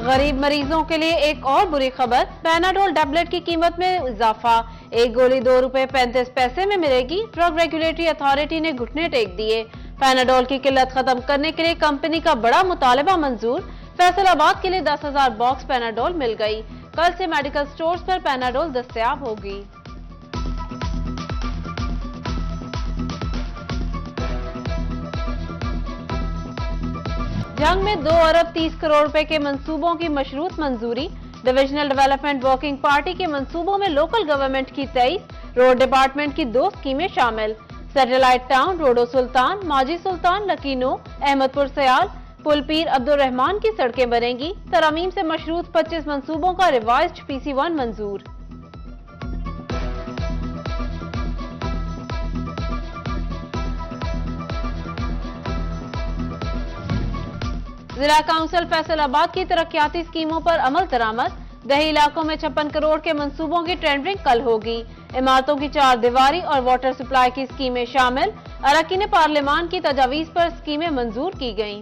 गरीब मरीजों के लिए एक और बुरी खबर, पैनाडोल टैबलेट की कीमत में इजाफा। एक गोली ₹2.35 में मिलेगी। ड्रग रेगुलेटरी अथॉरिटी ने घुटने टेक दिए। पैनाडोल की किल्लत खत्म करने के लिए कंपनी का बड़ा मुतालबा मंजूर। फैसलाबाद के लिए 10,000 बॉक्स पैनाडोल मिल गई। कल से मेडिकल स्टोर्स पर पैनाडोल दस्तयाब होगी। जंग में 2 अरब 30 करोड़ रुपए के मंसूबों की मशरूत मंजूरी। डिविजनल डेवलपमेंट वर्किंग पार्टी के मंसूबों में लोकल गवर्नमेंट की 23, रोड डिपार्टमेंट की 2 स्कीमें शामिल। सैटेलाइट टाउन, रोडो सुल्तान, माजी सुल्तान, लकीनो, अहमदपुर सयाल, पुलपीर अब्दुल रहमान की सड़कें बनेंगी। तरामीम से मशरूत 25 मंसूबों का रिवाइज्ड PC1 मंजूर। जिला काउंसिल फैसलाबाद की तरक्याती स्कीमों पर अमल दरामद। दही इलाकों में 56 करोड़ के मंसूबों की टेंडरिंग कल होगी। इमारतों की 4 दीवारी और वाटर सप्लाई की स्कीमें शामिल। अरकान पार्लियामान की तजावीज पर स्कीमें मंजूर की गईं।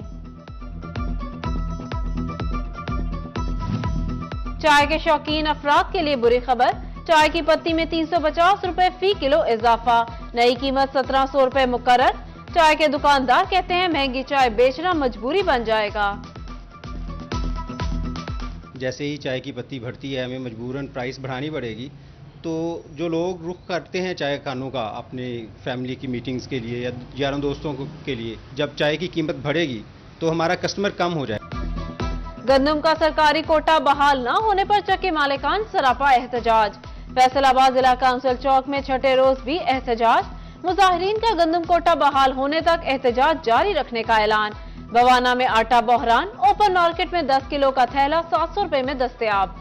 चाय के शौकीन अफराद के लिए बुरी खबर, चाय की पत्ती में 350 रुपए फी किलो इजाफा। नई कीमत 1700 रुपए मुकर्रर। चाय के दुकानदार कहते हैं महंगी चाय बेचना मजबूरी बन जाएगा। जैसे ही चाय की पत्ती बढ़ती है, हमें मजबूरन प्राइस बढ़ानी पड़ेगी। तो जो लोग रुख करते हैं चाय खानों का अपने फैमिली की मीटिंग्स के लिए या यारों दोस्तों के लिए, जब चाय की कीमत बढ़ेगी तो हमारा कस्टमर कम हो जाए। गंदम का सरकारी कोटा बहाल न होने पर चक्की मालिकान सरापा एहतजाज। फैसलाबाद जिला काउंसिल चौक में छठे रोज भी एहतजाज। मुजाहिरीन का गंदम कोटा बहाल होने तक एहतजाज जारी रखने का ऐलान। बवाना में आटा बहरान। ओपन मार्केट में 10 किलो का थैला 700 रुपए में दस्तयाब।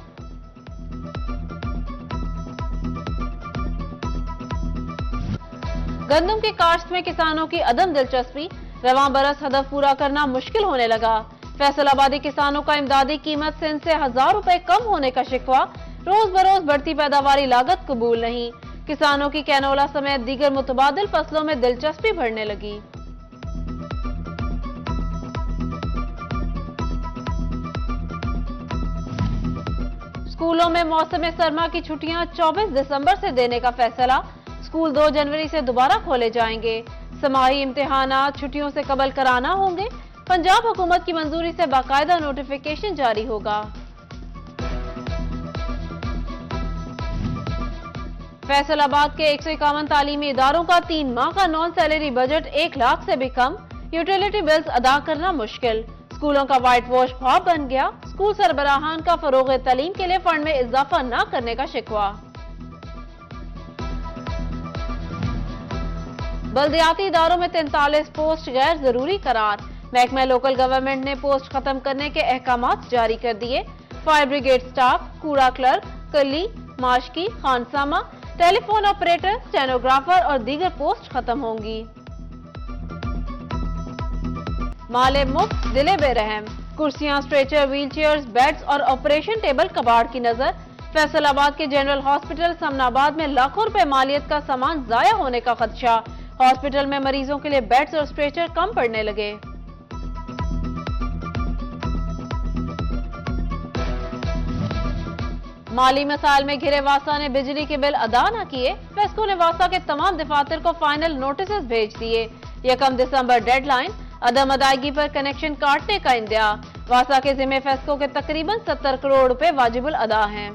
गंदम की काश्त में किसानों की अदम दिलचस्पी। रवां बरस हदफ पूरा करना मुश्किल होने लगा। फैसलाबादी किसानों का इमदादी कीमत सिंध से 1000 रुपए कम होने का शिकवा। रोज बरोज बढ़ती पैदावारी लागत कबूल नहीं। किसानों की कैनोला समेत दीगर मुतबादिल फसलों में दिलचस्पी बढ़ने लगी। स्कूलों में मौसम सरमा की छुट्टियां 24 दिसंबर से देने का फैसला। स्कूल 2 जनवरी से दोबारा खोले जाएंगे। समाही इम्तिहानात छुट्टियों से कबल कराना होंगे। पंजाब हुकूमत की मंजूरी से बाकायदा नोटिफिकेशन जारी होगा। फैसलाबाद के 151 तालीमी इदारों का 3 माह का नॉन सैलरी बजट 1 लाख से भी कम। यूटिलिटी बिल्स अदा करना मुश्किल। स्कूलों का व्हाइट वॉश ख्वाब बन गया। स्कूल सरबराहान का फरोग तालीम के लिए फंड में इजाफा न करने का शिकवा। बल्दियाती इदारों में 43 पोस्ट गैर जरूरी करार। महकमा लोकल गवर्नमेंट ने पोस्ट खत्म करने के अहकामात जारी कर दिए। फायर ब्रिगेड स्टाफ, कूड़ा क्लर्क, कली, माशकी, खानसामा, टेलीफोन ऑपरेटर, स्टेनोग्राफर और दीगर पोस्ट खत्म होंगी। माले मुफ्त, दिले बेरहम। कुर्सियां, स्ट्रेचर, व्हीलचेयर्स, बेड्स और ऑपरेशन टेबल कबाड़ की नजर। फैसलाबाद के जनरल हॉस्पिटल समनाबाद में लाखों रुपए मालियत का सामान जाया होने का खदशा। हॉस्पिटल में मरीजों के लिए बेड्स और स्ट्रेचर कम पड़ने लगे। माली मसाइल में घिरे वासा ने बिजली के बिल अदा न किए। फेस्को ने वासा के तमाम दफातर को फाइनल नोटिस भेज दिए। 1 दिसंबर डेडलाइन। अदम अदायगी पर कनेक्शन काटने का इंदिया। वासा के जिम्मे फेस्को के तकरीबन 70 करोड़ रुपए वाजिबुल अदा हैं।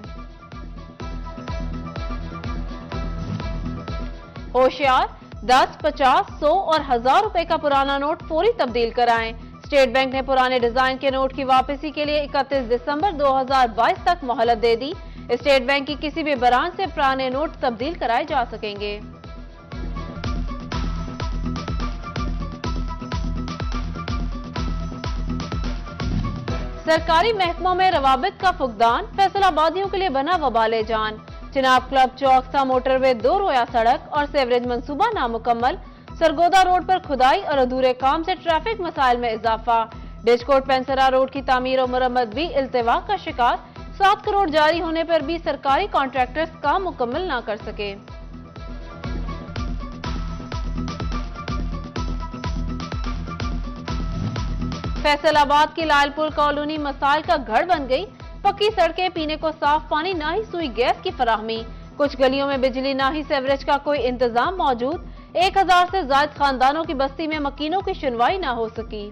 होशियार, 10, 50, 100 और 1000 रुपए का पुराना नोट फौरी तब्दील कराएं। स्टेट बैंक ने पुराने डिजाइन के नोट की वापसी के लिए 31 दिसंबर 2022 तक मोहलत दे दी। स्टेट बैंक की किसी भी ब्रांच से पुराने नोट तब्दील कराए जा सकेंगे। सरकारी महकमों में रवाबित का फुकदान। फैसलाबादियों के लिए बना वबाले जान। चिनाब क्लब चौक सा मोटरवे 2 रोया सड़क और सेवरेज मंसूबा नामुकम्मल। सरगोदा रोड पर खुदाई और अधूरे काम से ट्रैफिक मसाइल में इजाफा। डिजकोट पेंसरा रोड की तामीर और मरम्मत भी इल्तिवा का शिकार। 7 करोड़ जारी होने पर भी सरकारी कॉन्ट्रैक्टर्स काम मुकम्मल ना कर सके। फैसलाबाद की लालपुर कॉलोनी मसाइल का गढ़ बन गई। पक्की सड़कें, पीने को साफ पानी, ना ही सुई गैस की फराहमी। कुछ गलियों में बिजली, ना ही सीवरेज का कोई इंतजाम मौजूद। 1000 से ज्यादा खानदानों की बस्ती में मकीनों की सुनवाई ना हो सकी।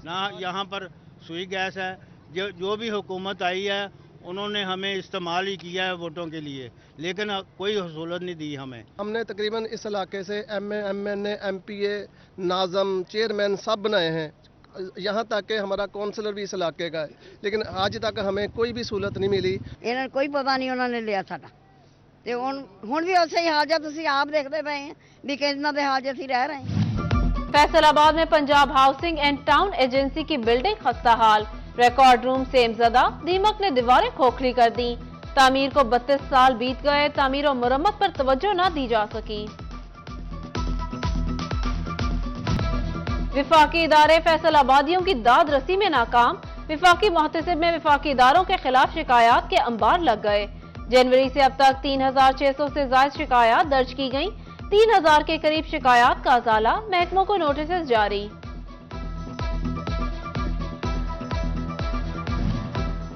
ना यहाँ पर सुई गैस है। जो भी हुकूमत आई है उन्होंने हमें इस्तेमाल ही किया है वोटों के लिए, लेकिन कोई सहूलत नहीं दी हमें। हमने तकरीबन इस इलाके से एमए, एमएनए, एमपीए, नाज़म, चेयरमैन सब बनाए हैं। यहाँ तक कि हमारा काउंसलर भी इस इलाके का है, लेकिन आज तक हमें कोई भी सहूलत नहीं मिली। ਇਹਨਾਂ ਕੋਈ ਪਤਾ ਨਹੀਂ ਉਹਨਾਂ ਨੇ ਲਿਆ ਸਾਡਾ ਤੇ ਹੁਣ ਵੀ ਉਸੇ ਹੀ ਹਾਲ ਜਾਂ ਤੁਸੀਂ ਆਪ ਦੇਖਦੇ ਪਏ ਆ ਵੀ ਕਿੰਨਾ ਦੇ ਹਾਲ 'ਚ ਅਸੀਂ ਰਹਿ ਰਹੇ ਹਾਂ। फैसलाबाद में Punjab housing and town agency की बिल्डिंग खस्ता हाल। रिकॉर्ड रूम सेमजदा, दीमक ने दीवारें खोखली कर दी। तामीर को 32 साल बीत गए, तामीर और मुरम्मत पर तवज्जो न दी जा सकी। विफाकी इदारे फैसलाबादियों की दाद रसी में नाकाम। विफाकी मुहतसिब में विफाकी इदारों के खिलाफ शिकायत के अंबार लग गए। जनवरी से अब तक 3600 से ज्यादा शिकायत दर्ज की गई। 3000 के करीब शिकायत का अजाला, महकमों को नोटिस जारी।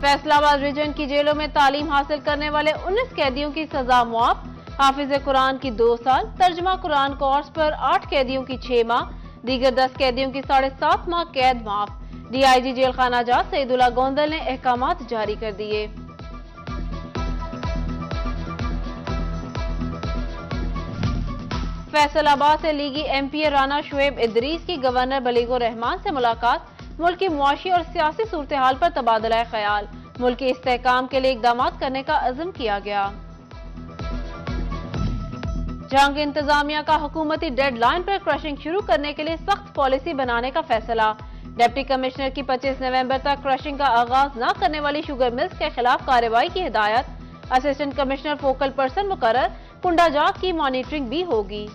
फैसलाबाद रीजन की जेलों में तालीम हासिल करने वाले 19 कैदियों की सजा मुआफ। हाफिज कुरान की 2 साल, तर्जमा कुरान कोर्स पर 8 कैदियों की 6 माह, दीगर 10 कैदियों की 7.5 माह कैद माफ। डीआईजी जेल खाना जात सईदुल्ला गोंदल ने अहकामात जारी कर दिए। फैसलाबाद से लीगी एमपी राना शुएब इदरीस की गवर्नर बलीगुर रहमान से मुलाकात। मुल्क की मुआशी और सियासी सूरत हाल पर तबादला ख्याल। मुल्क के इस्तेहकाम के लिए इकदाम करने का अज़्म किया गया। जंग इंतजामिया का हुकूमती डेडलाइन पर क्रशिंग शुरू करने के लिए सख्त पॉलिसी बनाने का फैसला। डिप्टी कमिश्नर की 25 नवंबर तक क्रशिंग का आगाज न करने वाली शुगर मिल्स के खिलाफ कार्रवाई की हिदायत। असिस्टेंट कमिश्नर फोकल पर्सन मुकर्रर। कुंडा जाग की मॉनिटरिंग भी होगी।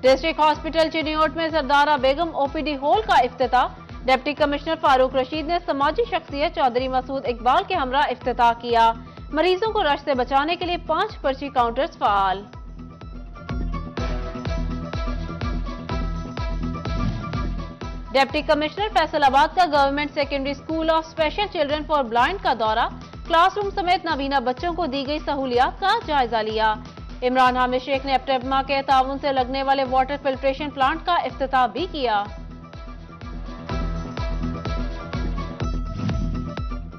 डिस्ट्रिक्ट हॉस्पिटल चिनियोट में सरदारा बेगम ओपीडी हॉल का इफ्तिताह। डिप्टी कमिश्नर फारूक रशीद ने समाजी शख्सियत चौधरी मसूद इकबाल के हमरा इफ्तिताह किया। मरीजों को रश से बचाने के लिए 5 पर्ची काउंटर्स फाल। डिप्टी कमिश्नर फैसलाबाद का government secondary school of special children for blind का दौरा। क्लासरूम समेत नाबीना बच्चों को दी गई सहूलियात का जायजा लिया। इमरान हामिद शेख ने एप्टेमा के ताउन से लगने वाले वाटर फिल्ट्रेशन प्लांट का इफ्तिताह भी किया।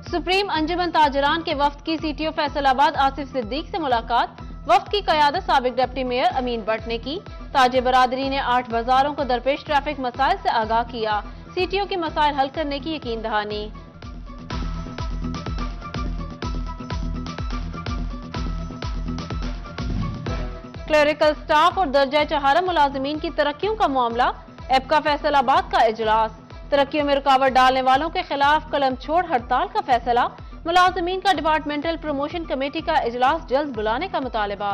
सुप्रीम अंजुमन ताजरान के वफ्द की सीटीओ फैसलाबाद आसिफ सिद्दीक से मुलाकात। वफ्द की क़यादत साबिक डिप्टी मेयर अमीन भट्ट ने की। ताजे बरादरी ने 8 बाजारों को दरपेश ट्रैफिक मसाइल से आगाह किया। सीटीओ की मसाइल हल करने की यकीन दहानी। क्लरिकल स्टाफ और दर्जा चहारा मुलाजमीन की तरक्कियों का मामला। एपका फैसलाबाद का इजलास। तरक्कियों में रुकावट डालने वालों के खिलाफ कलम छोड़ हड़ताल का फैसला। मुलाजमीन का डिपार्टमेंटल प्रमोशन कमेटी का इजलास जल्द बुलाने का मुतालबा।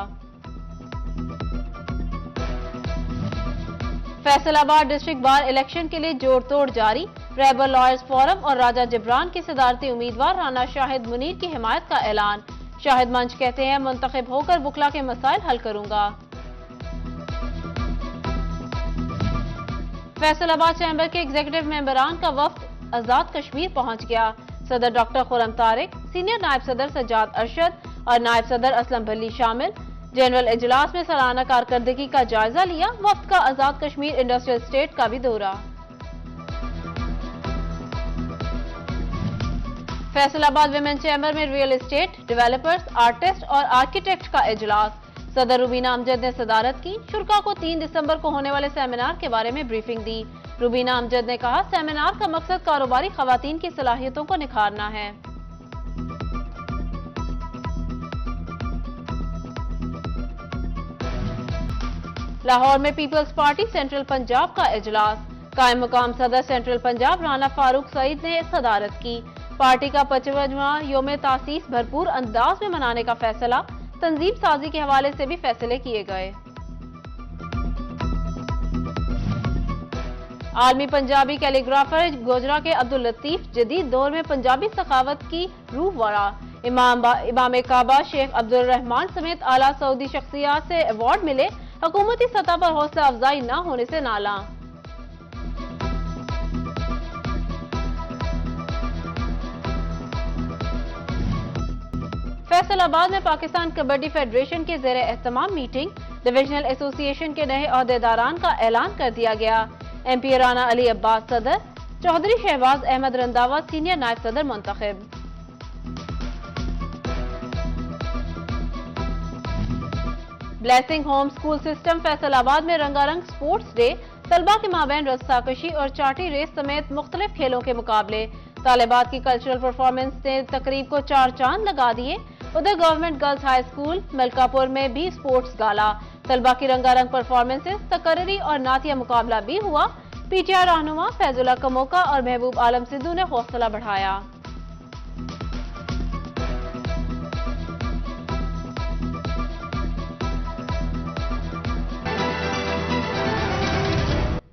फैसलाबाद डिस्ट्रिक्ट बार इलेक्शन के लिए जोड़ तोड़ जारी। रेबल लॉयर्स फोरम और राजा जिब्रान की सदारती उम्मीदवार राना शाहिद मुनीर की हिमायत का ऐलान। शाहिद मंच कहते हैं मुंतखब होकर बुकला के मसाइल हल करूंगा। फैसलाबाद चैम्बर के एग्जीक्यूटिव मेंबरान का वफ्द आजाद कश्मीर पहुंच गया। सदर डॉक्टर खुरम तारिक, सीनियर नायब सदर सज्जाद अरशद और नायब सदर असलम भल्ली शामिल। जनरल इजलास में सालाना कारकर्दगी का जायजा लिया। वफ्द का आजाद कश्मीर इंडस्ट्रियल स्टेट का भी दौरा। फैसलाबाद विमेन चैम्बर में रियल एस्टेट, डेवलपर्स, आर्टिस्ट और आर्किटेक्ट का इजलास। सदर रुबीना अमजद ने सदारत की। शुरा को 3 दिसंबर को होने वाले सेमिनार के बारे में ब्रीफिंग दी। रुबीना अमजद ने कहा, सेमिनार का मकसद कारोबारी खवातीन की सलाहियतों को निखारना है। लाहौर में पीपल्स पार्टी सेंट्रल पंजाब का इजलास। कायम मुकाम सदर सेंट्रल पंजाब राना फारूक सईद ने सदारत की। पार्टी का 55वां योम तासीस भरपूर अंदाज में मनाने का फैसला। तंजीम साजी के हवाले से भी फैसले किए गए। आलमी पंजाबी कैलीग्राफर गोजरा के अब्दुल लतीफ जदीद दौर में पंजाबी सखावत की रूह वाला। इमाम काबा शेख अब्दुल रहमान समेत आला सऊदी शख्सियात से अवार्ड मिले, हुकूमती सतह पर हौसला अफजाई न होने से नाला। फैसलाबाद में पाकिस्तान कबड्डी फेडरेशन की ज़ेरे एहतमाम मीटिंग, डिविजनल एसोसिएशन के नए अहदेदारान का ऐलान कर दिया गया। MP राना अली अब्बास सदर, चौधरी शहबाज अहमद रंधावा सीनियर नायब सदर मुंतखब। Blessing home school system Faisalabad में रंगारंग स्पोर्ट्स डे, तलबा के माबैन रस्साकशी और चाटी रेस समेत मुख्तलिफ खेलों के मुकाबले। तालिबात की कल्चरल परफॉर्मेंस ने तकरीब को 4 चांद लगा दिए। उधर government girls high school Malkapur में भी स्पोर्ट्स गाला, तलबा की रंगारंग परफॉर्मेंसेस, तकर्री और नातिया मुकाबला भी हुआ। PTI रहनुमा फैजुल्ला कमोका और महबूब आलम सिद्धू ने हौसला बढ़ाया।